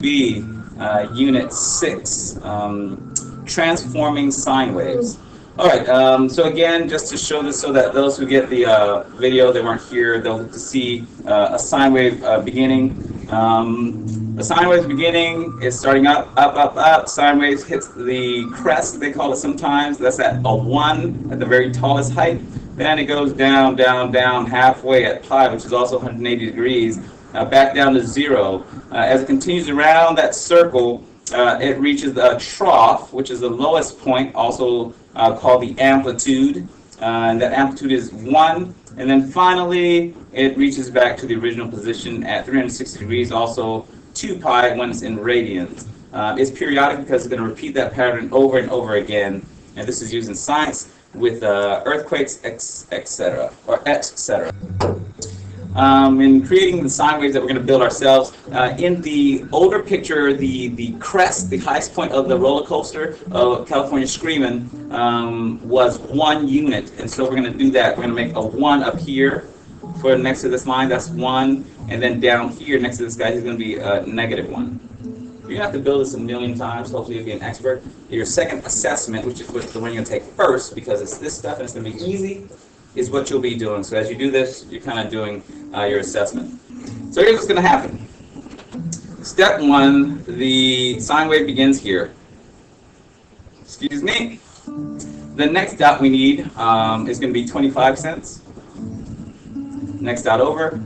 be Unit 6, transforming sine waves. All right, so again, just to show this so that those who get the video, they weren't here, they'll get to see a sine wave beginning. The sine wave's beginning is starting up, up, up, up. Sine waves hits the crest, they call it sometimes. That's at a 1 at the very tallest height. Then it goes down, down, down, halfway at pi, which is also 180 degrees, back down to 0. As it continues around that circle, it reaches the trough, which is the lowest point, also called the amplitude. And that amplitude is 1. And then finally, it reaches back to the original position at 360 degrees, also 2 pi when it's in radians. It's periodic because it's going to repeat that pattern over and over again. And this is used in science with earthquakes, etc. In creating the sine waves that we're going to build ourselves, in the older picture, the crest, the highest point of the roller coaster of California Screamin' was 1 unit. And so we're going to do that. We're going to make a 1 up here for next to this line. That's 1. And then down here next to this guy, he's going to be -1. You're going to have to build this a million times. Hopefully you'll be an expert. Your second assessment, which is the one you're going to take first, because it's this stuff and it's going to be easy, is what you'll be doing. So as you do this, you're kind of doing your assessment. So here's what's going to happen. Step 1, the sine wave begins here. Excuse me. The next dot we need is going to be 25 cents. Next dot over,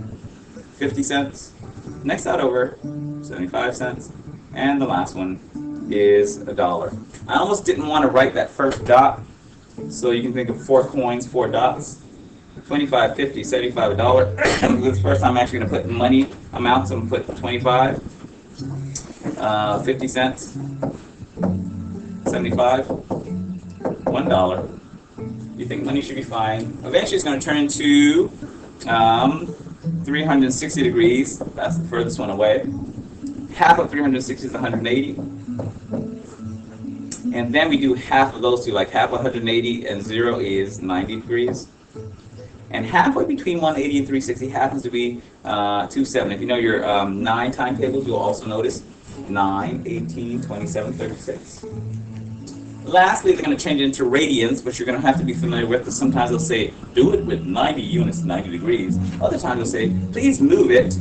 50 cents. Next dot over, 75 cents. And the last one is $1. I almost didn't want to write that first dot, so you can think of 4 coins, 4 dots. 25, 50, 75, $1. This is the first time I'm actually going to put money amounts. I'm going to put 25, 50 cents, 75, $1. You think money should be fine. Eventually it's going to turn into 360 degrees. That's the furthest one away. Half of 360 is 180. And then we do half of those two, like half of 180 and 0 is 90 degrees. And halfway between 180 and 360 happens to be 270. If you know your 9 timetables, you'll also notice 9, 18, 27, 36. Lastly, they're going to change it into radians, which you're going to have to be familiar with, because sometimes they'll say, do it with 90 units, 90 degrees. Other times they'll say, please move it.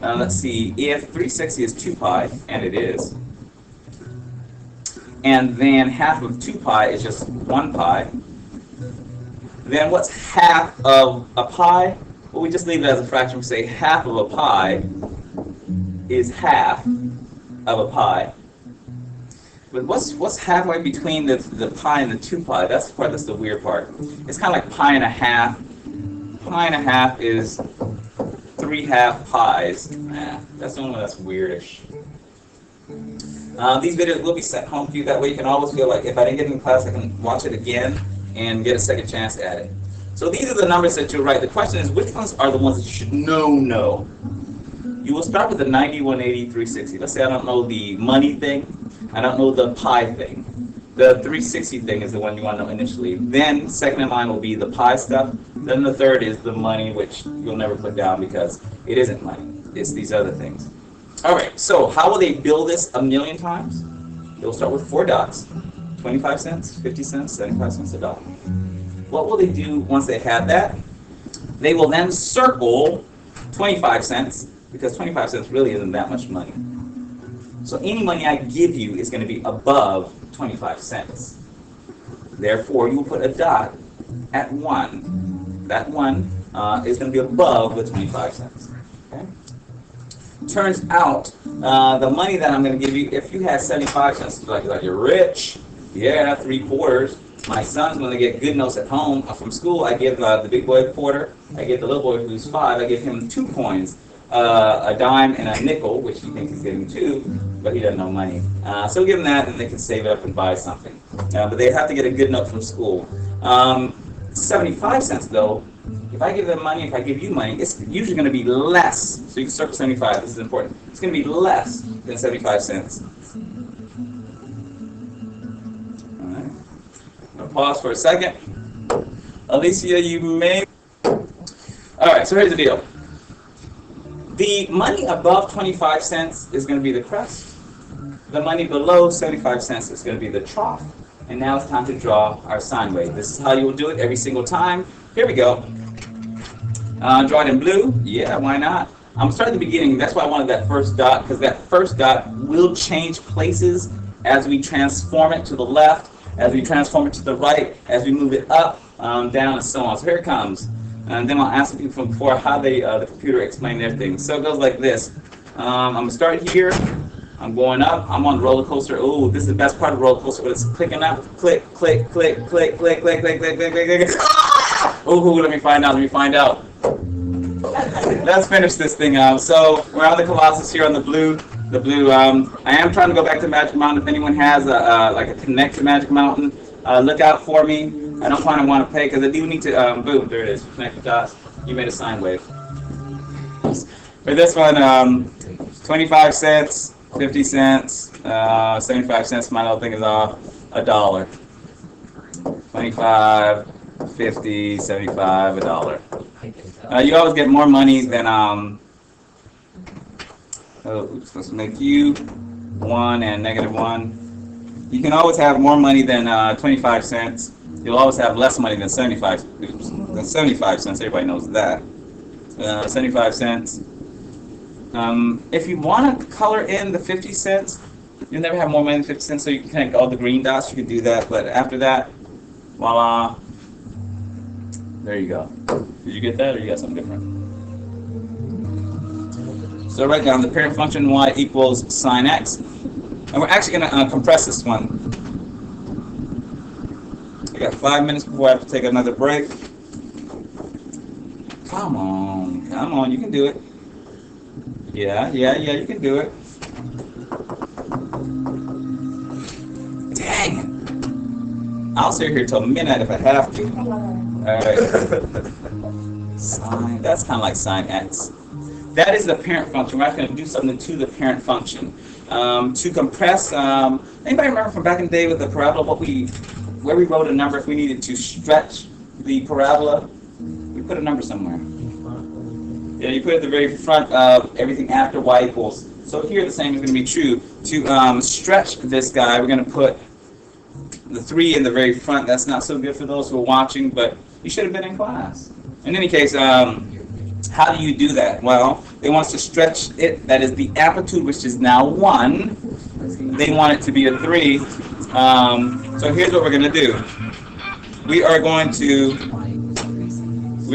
Let's see, if 360 is 2 pi, and it is, and then half of 2 pi is just 1 pi, then what's half of a pi? Well, we just leave it as a fraction. We say half of a pi is half of a pi. But what's halfway between the pi and the 2 pi? That's the part that's the weird part. It's kind of like pi and a half. Pi and a half is 3 half pies. That's the only one that's weirdish. These videos will be sent home to you. That way you can always feel like if I didn't get in class, I can watch it again and get a second chance at it. So these are the numbers that you'll write. The question is, which ones are the ones that you should know? You will start with the 90, 180, 360. Let's say I don't know the money thing. I don't know the pi thing. The 360 thing is the one you want to know initially. Then second in line will be the pi stuff. Then the third is the money, which you'll never put down because it isn't money. It's these other things. All right, so how will they build this a million times? They'll start with 4 dots. 25 cents, 50 cents, 75 cents, $1. What will they do once they have that? They will then circle 25 cents, because 25 cents really isn't that much money. So any money I give you is going to be above 25 cents. Therefore, you will put a dot at 1. That 1 is going to be above the 25 cents. Okay? Turns out, the money that I'm going to give you, if you had 75 cents, like you're rich, yeah, 3/4. My son's going to get good notes at home. From school, I give the big boy a quarter. I give the little boy who's 5, I give him 2 coins, a dime and a nickel, which he thinks he's getting 2, but he doesn't know money. So give them that, and they can save it up and buy something. But they have to get a good note from school. 75 cents, though, if I give them money, if I give you money, it's usually going to be less. So you can start with 75. This is important. It's going to be less than 75 cents. Pause for a second. Alicia, you may. All right, so here's the deal. The money above 25 cents is going to be the crest. The money below 75 cents is going to be the trough. And now it's time to draw our sine wave. This is how you will do it every single time. Here we go. Draw it in blue. Yeah, why not? I'm starting at the beginning. That's why I wanted that first dot, because that first dot will change places as we transform it to the left, as we transform it to the right, as we move it up, down, and so on. So here it comes. And then I'll ask the people from before how they the computer explained their thing. So it goes like this. I'm going to start here. I'm going up. I'm on the roller coaster. Ooh, this is the best part of the roller coaster. When it's clicking up, click, click, click, click, click, click, click, click, click, click, click. Ooh, let me find out. Let me find out. Let's finish this thing out. So we're on the Colossus here on the blue. The blue. I am trying to go back to Magic Mountain. If anyone has like a connect to Magic Mountain, look out for me. I don't find I want to pay because I do need to. Boom, there it is. Connect the dots. You made a sine wave. For this one, 25 cents. 50 cents, 75 cents, my little thing is off, $1. 25, 50, 75, $1. You always get more money than, let's make you 1 and -1. You can always have more money than 25 cents. You'll always have less money than 75 cents, everybody knows that. 75 cents. If you want to color in the 50 cents, you'll never have more money than 50 cents, so you can connect all the green dots, you can do that, but after that, voila, there you go. Did you get that, or you got something different? So write down the parent function y equals sine x, and we're actually going to compress this one. I got 5 minutes before I have to take another break. Come on, you can do it. Yeah, you can do it. Dang it. I'll sit here till midnight if I have to. Alright. Sine, that's kind of like sine x. That is the parent function. We're actually going to do something to the parent function. To compress, anybody remember from back in the day with the parabola, where we wrote a number if we needed to stretch the parabola? We put a number somewhere. Yeah, you put it at the very front of everything after y equals. So here the same is going to be true. To stretch this guy, we're going to put the 3 in the very front. That's not so good for those who are watching, but you should have been in class. In any case, how do you do that? Well, they want us to stretch it. That is the amplitude, which is now 1. They want it to be a 3. So here's what we're going to do. We're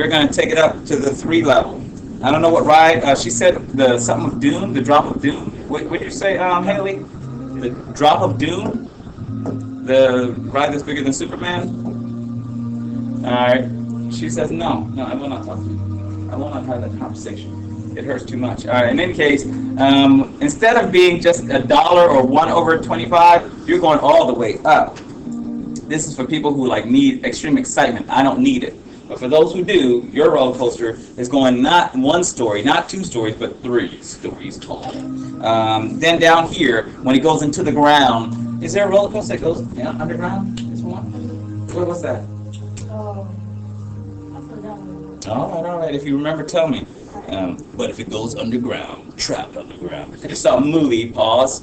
going to take it up to the 3 level. I don't know what ride. She said something of doom, the drop of doom. What did you say, Haley? The drop of doom? The ride that's bigger than Superman? All right. She says no, I will not talk to you. I will not have that conversation. It hurts too much. All right. In any case, instead of being just $1 or 1/25, you're going all the way up. This is for people who need extreme excitement. I don't need it. But for those who do, your roller coaster is going not 1 story, not 2 stories, but 3 stories tall. Then down here, when it goes into the ground, is there a roller coaster that goes underground? This one? What's that? I forgot. All right. If you remember, tell me. But if it goes underground, trapped underground. I just saw a movie. Pause.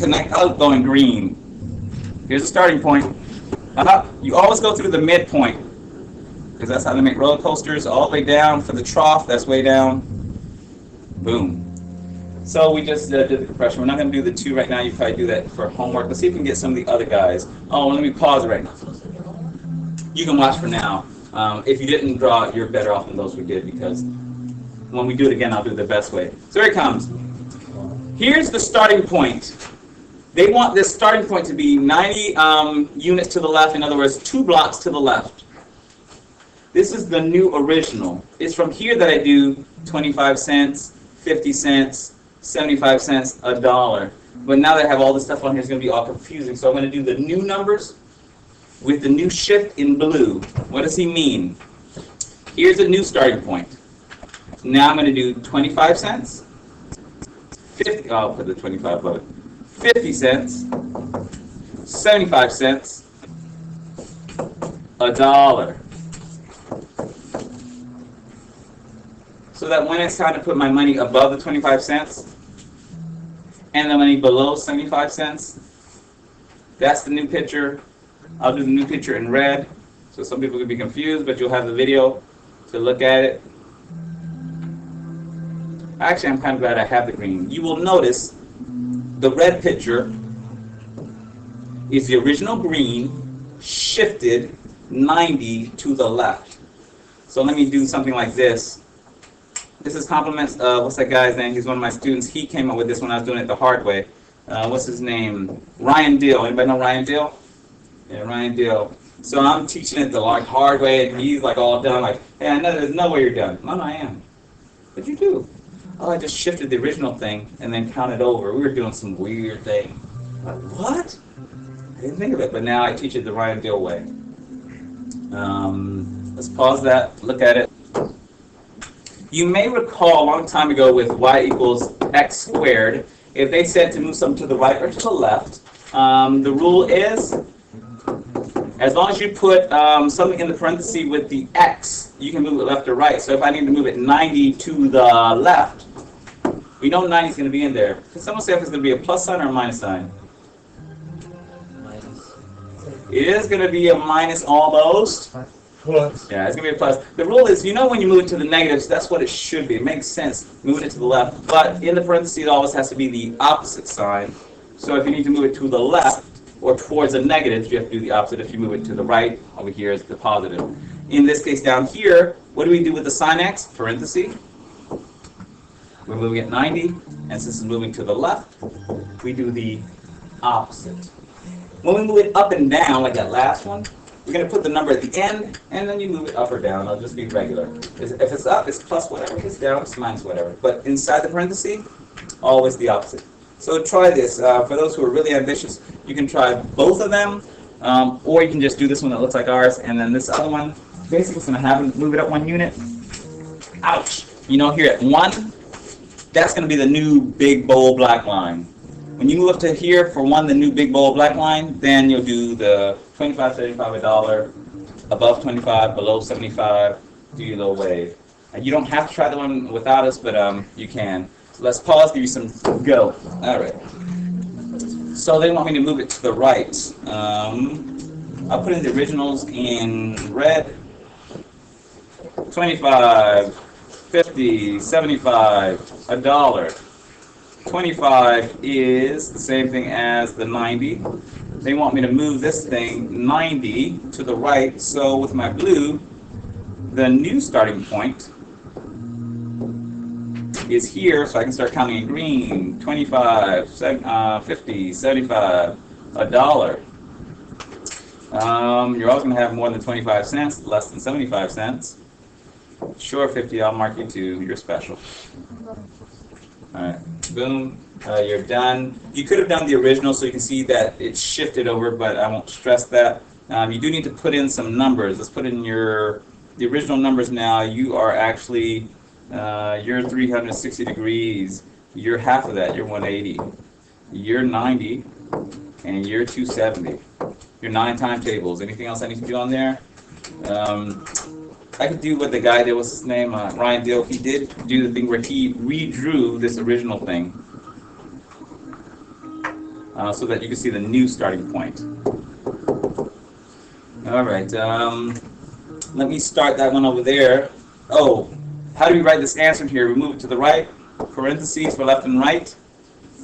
Connect. Oh, going green. Here's the starting point. You always go through the midpoint, because that's how they make roller coasters. All the way down for the trough, that's way down. Boom. So we just did the compression. We're not going to do the 2 right now. You probably do that for homework. Let's see if we can get some of the other guys. Oh, let me pause it right now. You can watch for now. If you didn't draw, you're better off than those who did, because when we do it again, I'll do it the best way. So here it comes. Here's the starting point. They want this starting point to be 90 units to the left. In other words, 2 blocks to the left. This is the new original. It's from here that I do 25 cents, 50 cents, 75 cents, $1. But now that I have all this stuff on here, it's going to be all confusing. So I'm going to do the new numbers with the new shift in blue. What does he mean? Here's a new starting point. Now I'm going to do 25 cents, 50, I'll put the 25 above it. 50 cents, 75 cents, $1. so that when it's time to put my money above the 25 cents and the money below 75 cents, that's the new picture. I'll do the new picture in red, so some people could be confused, but you'll have the video to look at it. Actually, I'm kind of glad I have the green. You will notice the red picture is the original green shifted 90 to the left. So let me do something like this. This is compliments of, what's that guy's name? He's one of my students. He came up with this when I was doing it the hard way. What's his name? Ryan Dill. Anybody know Ryan Dill? Yeah, Ryan Dill. So I'm teaching it the hard way, and he's like all done, like, hey, I know there's no way you're done. No, I am. What'd you do? Oh, I just shifted the original thing and then counted over. We were doing some weird thing. Like, what? I didn't think of it, but now I teach it the Ryan Dill way. Let's pause that, look at it. You may recall a long time ago with y equals x squared, if they said to move something to the right or to the left, the rule is, as long as you put something in the parenthesis with the x, you can move it left or right. So if I need to move it 90 to the left, we know 90 is going to be in there. Can someone say if it's going to be a plus sign or a minus sign? Minus. It is going to be a minus almost. Plus. Yeah, it's going to be a plus. The rule is, you know when you move it to the negatives, that's what it should be. It makes sense moving it to the left. But in the parentheses, it always has to be the opposite sign. So if you need to move it to the left or towards the negatives, you have to do the opposite. If you move it to the right, over here is the positive. In this case down here, what do we do with the sign x? Parenthesis. We're moving it 90, and since it's moving to the left, we do the opposite. When we move it up and down, like that last one, we're going to put the number at the end, and then you move it up or down. It'll just be regular. If it's up, it's plus whatever. If it's down, it's minus whatever. But inside the parenthesis, always the opposite. So try this. For those who are really ambitious, you can try both of them, or you can just do this one that looks like ours, and then this other one, basically what's going to happen, move it up 1 unit. Ouch! You know, here at 1, that's going to be the new big, bold, black line. When you move up to here for 1, the new big, bold, black line, then you'll do the 25, 75, $1, above 25, below 75, do your little wave. And you don't have to try the one without us, but you can. So let's pause, give you some go. All right. So they want me to move it to the right. I'll put in the originals in red. 25, 50, 75, $1. 25 is the same thing as the 90. They want me to move this thing 90 to the right. So with my blue, the new starting point is here, so I can start counting in green. 25, 50, 75, $1. You're always going to have more than 25 cents, less than 75 cents. Sure, 50, I'll mark you too. You're special. All right, boom, you're done. You could have done the original so you can see that it's shifted over, but I won't stress that. You do need to put in some numbers. Let's put in the original numbers now. You are actually, you're 360 degrees. You're half of that, you're 180. You're 90, and you're 270. You're 9 timetables. Anything else I need to do on there? I could do what the guy did, what's his name, Ryan Dill. He did do the thing where he redrew this original thing so that you can see the new starting point. All right, let me start that one over there. Oh, how do we write this answer here? We move it to the right, parentheses for left and right.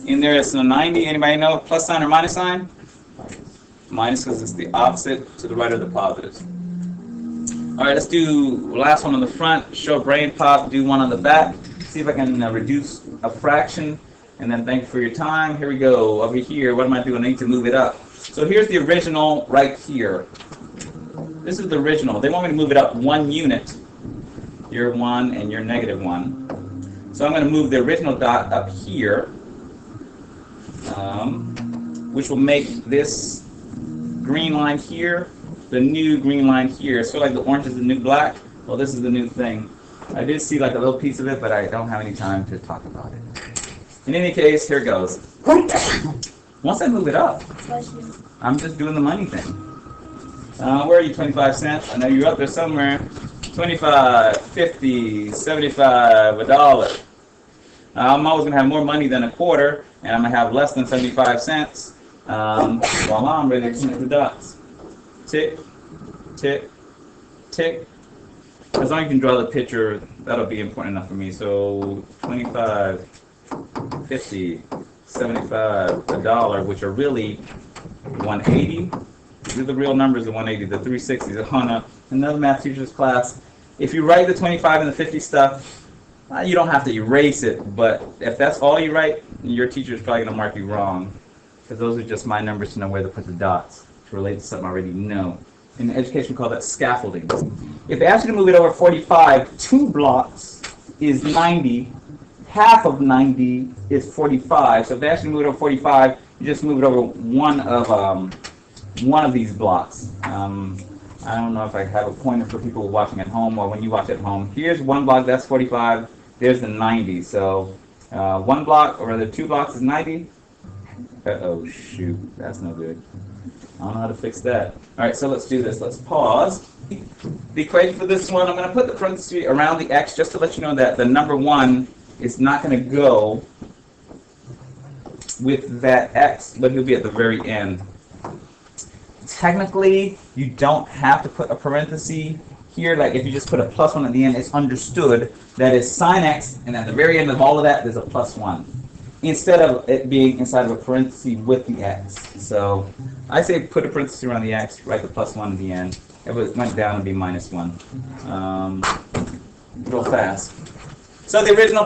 In there it's a 90. Anybody know plus sign or minus sign? Minus because it's the opposite to the right of the positives. All right, let's do last one on the front, show a brain pop, do one on the back, see if I can reduce a fraction, and then thank you for your time. Here we go, over here, what am I doing? I need to move it up. So here's the original right here. This is the original. They want me to move it up 1 unit. You're 1 and you're -1. So I'm going to move the original dot up here, which will make this green line here the new green line here. So like the orange is the new black. Well, this is the new thing. I did see like a little piece of it, but I don't have any time to talk about it. In any case, here it goes. Once I move it up, I'm just doing the money thing. Where are you, 25 cents? I know you're up there somewhere. 25, 50, 75, $1. I'm always going to have more money than a quarter, and I'm going to have less than 75 cents. Voila, I'm ready to connect the dots. Tick, tick, tick. As long as you can draw the picture, that'll be important enough for me. So 25, 50, 75, $1, which are really 180. These are the real numbers of 180, the 360s. Oh no, another math teacher's class. If you write the 25 and the 50 stuff, you don't have to erase it, but if that's all you write, your teacher is probably going to mark you wrong, because those are just my numbers to know where to put the dots to relate to something I already know. In education, we call that scaffolding. If they ask you to move it over 45, 2 blocks is 90. Half of 90 is 45. So if they ask you to move it over 45, you just move it over one of these blocks. I don't know if I have a pointer for people watching at home or when you watch at home. Here's one block, that's 45. There's the 90. So 1 block, or rather 2 blocks is 90. Uh-oh, shoot, that's no good. I don't know how to fix that. All right, so let's do this. Let's pause. The equation for this one, I'm going to put the parenthesis around the x just to let you know that the number 1 is not going to go with that x, but it'll be at the very end. Technically, you don't have to put a parenthesis here. Like if you just put a +1 at the end, it's understood that it's sine x, and at the very end of all of that, there's a +1. Instead of it being inside of a parenthesis with the x. So I say put a parenthesis around the x, write the +1 at the end. If it went down, it'd be -1. Real fast. So the original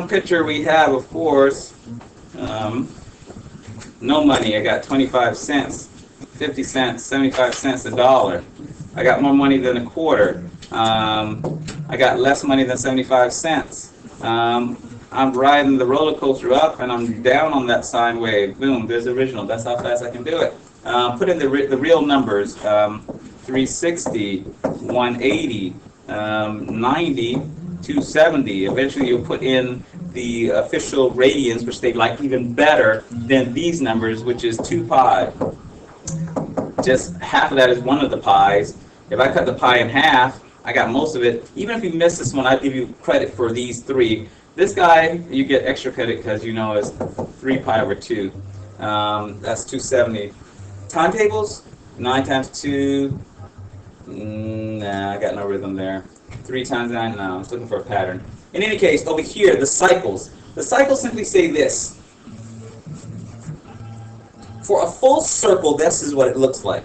picture we have, of course, no money. I got 25 cents, 50 cents, 75 cents, $1. I got more money than a quarter. I got less money than 75 cents. I'm riding the roller coaster up, and I'm down on that sine wave. Boom, there's the original. That's how fast I can do it. Put in the real numbers, 360, 180, 90, 270. Eventually you'll put in the official radians, which they like even better than these numbers, which is 2 pi. Just half of that is one of the pies. If I cut the pi in half, I got most of it. Even if you miss this one, I'd give you credit for these 3. This guy, you get extra credit because you know it's 3 pi over 2. That's 270. Timetables, 9 times 2. Nah, I got no rhythm there. 3 times 9, no, I'm just looking for a pattern. In any case, over here, the cycles. The cycles simply say this. For a full circle, this is what it looks like.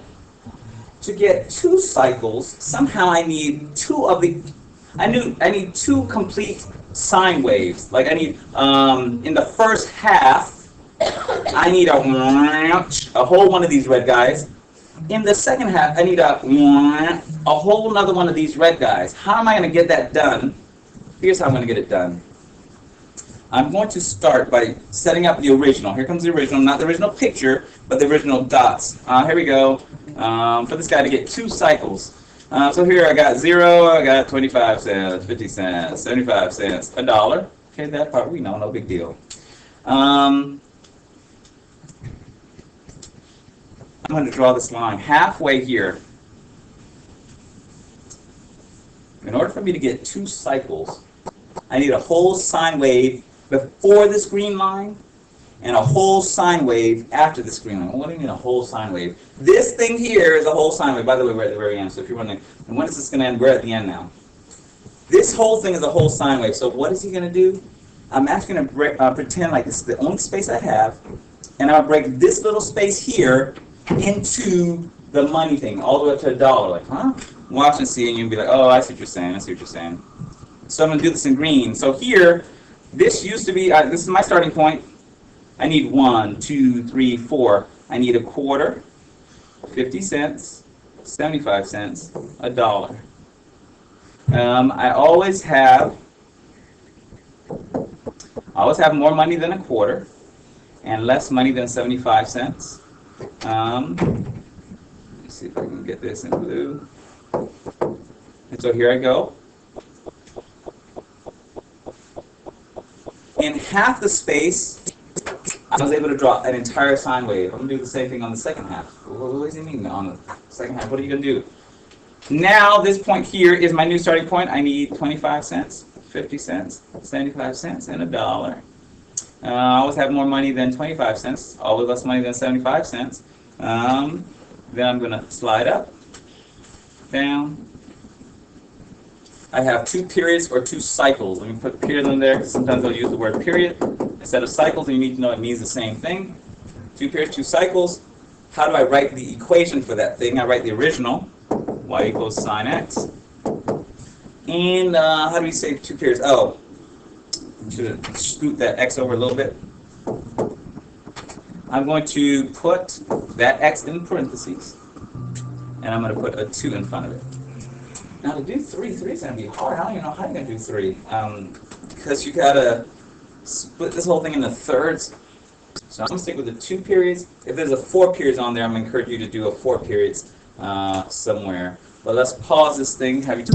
To get 2 cycles, somehow I need 2 complete sine waves. Like I need, in the first half, I need a whole one of these red guys. In the second half, I need a whole another one of these red guys. How am I going to get that done? Here's how I'm going to get it done. I'm going to start by setting up the original. Here comes the original, not the original picture, but the original dots. Here we go. For this guy to get 2 cycles. So here I got 0, I got 25 cents, 50 cents, 75 cents, $1. Okay, that part we know, no big deal. I'm going to draw this line halfway here. In order for me to get 2 cycles, I need a whole sine wave before this green line and a whole sine wave after this green line. What do you mean a whole sine wave? This thing here is a whole sine wave. By the way, we're at the very end, so if you're wondering, and when is this going to end? We're at the end now. This whole thing is a whole sine wave. So what is he going to do? I'm actually going to pretend like this is the only space I have, and I'll break this little space here into the money thing, all the way up to $1. Like, huh? Watch and see, and you'll be like, oh, I see what you're saying. I see what you're saying. So I'm going to do this in green. So here, this used to be, this is my starting point. I need 1, 2, 3, 4. I need a quarter, 50 cents, 75 cents, $1. I always have more money than a quarter and less money than 75 cents. Let's see if I can get this in blue. And so here I go. In half the space, I was able to draw an entire sine wave. I'm going to do the same thing on the second half. What does it mean on the second half? What are you going to do? Now this point here is my new starting point. I need 25 cents, 50 cents, 75 cents, and $1. I always have more money than 25 cents, always less money than 75 cents. Then I'm going to slide up, down. I have 2 periods or 2 cycles. Let me put period in there because sometimes I'll use the word period instead of cycles, and you need to know it means the same thing. 2 periods, 2 cycles. How do I write the equation for that thing? I write the original, y equals sine x. And how do we say 2 periods? Oh, I should have scoot that x over a little bit. I'm going to put that x in parentheses, and I'm going to put a 2 in front of it. Now to do 3 is going to be hard. I don't even know how you're going to do 3. Because you got to split this whole thing into thirds. So I'm going to stick with the 2 periods. If there's a 4 periods on there, I'm going to encourage you to do a 4 periods somewhere. But let's pause this thing. Have you